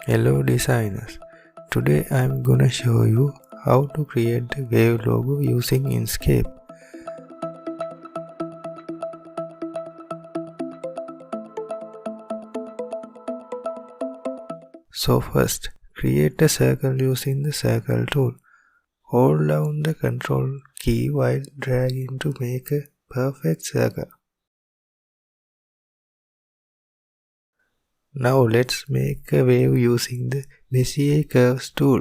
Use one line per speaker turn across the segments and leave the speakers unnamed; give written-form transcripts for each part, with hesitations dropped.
Hello designers, today I'm gonna show you how to create the wave logo using Inkscape. So first, create a circle using the circle tool. Hold down the control key while dragging to make a perfect circle. Now let's make a wave using the Bezier Curves tool.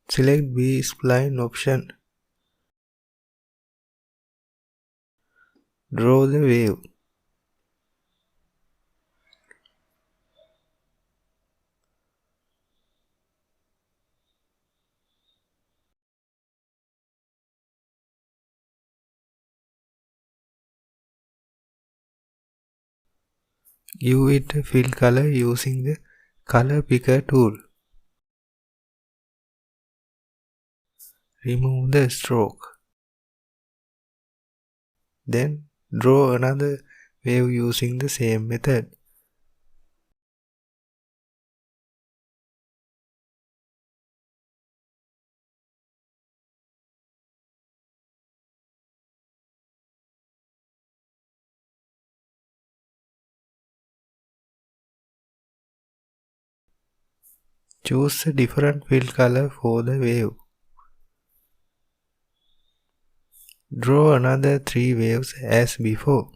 Select B-spline option. Draw the wave. Give it a fill color using the color picker tool. Remove the stroke. Then draw another wave using the same method. Choose a different fill color for the wave. Draw another 3 waves as before.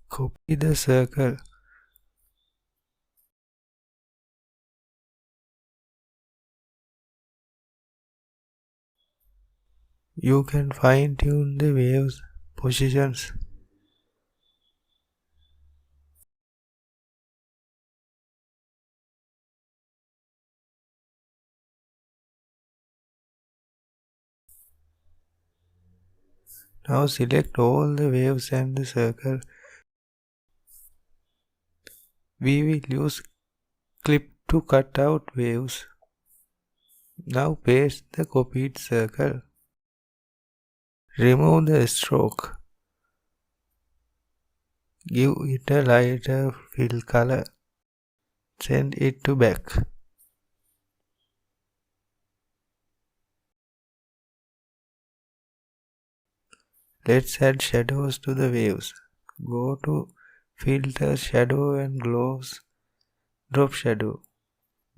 Copy the circle. You can fine tune the waves positions. Now select all the waves and the circle. We will use clip to cut out waves. Now paste the copied circle. Remove the stroke. Give it a lighter fill color. Send it to back. Let's add shadows to the waves. Go to Filter, Shadow and Glows. Drop Shadow.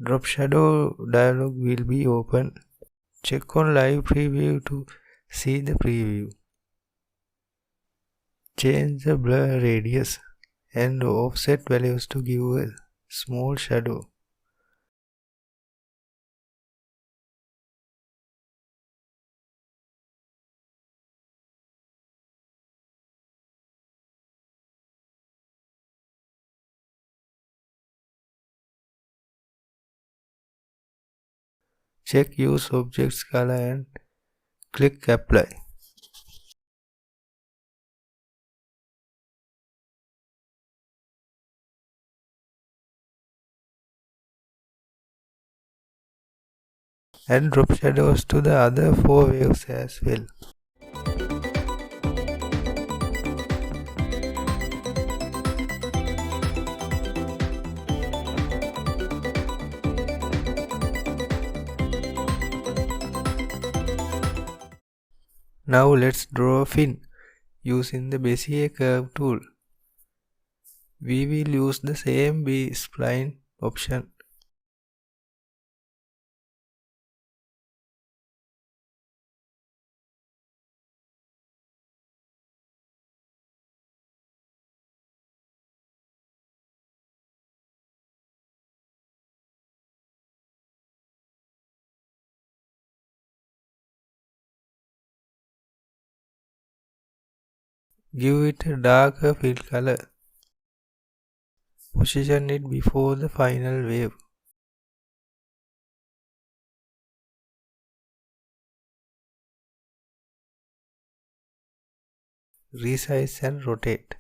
Drop Shadow dialog will be open. Check on Live Preview to see the preview. Change the blur radius and offset values to give a small shadow. Check Use Objects Color and click Apply. And drop shadows to the other 4 waves as well. Now let's draw a fin using the Bezier curve tool. We will use the same B-spline option. Give it a darker fill color. Position it before the final wave. Resize and rotate.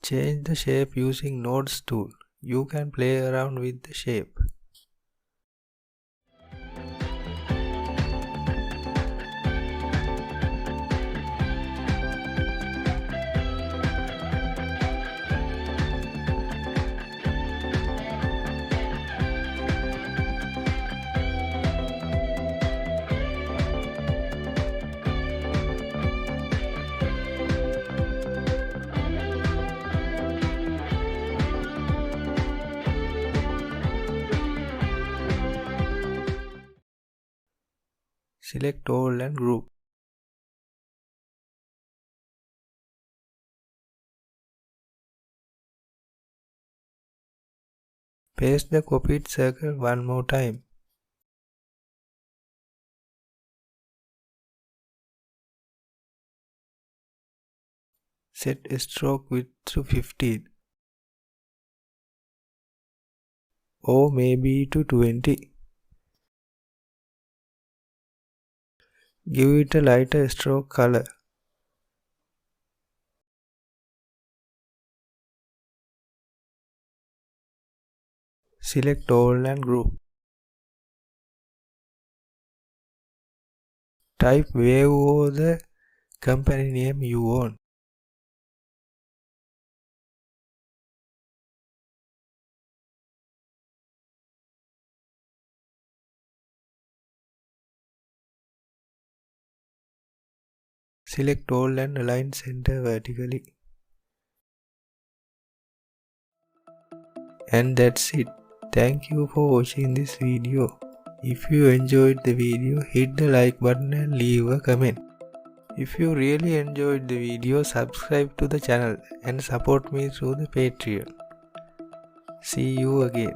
Change the shape using Nodes tool. You can play around with the shape. Select all and group. Paste the copied circle one more time. Set stroke width to 15 or maybe to 20. Give it a lighter stroke color. Select all and group. Type wave over the company name you want. Select all and align center vertically. And that's it. Thank you for watching this video. If you enjoyed the video, hit the like button and leave a comment. If you really enjoyed the video, subscribe to the channel and support me through the Patreon. See you again.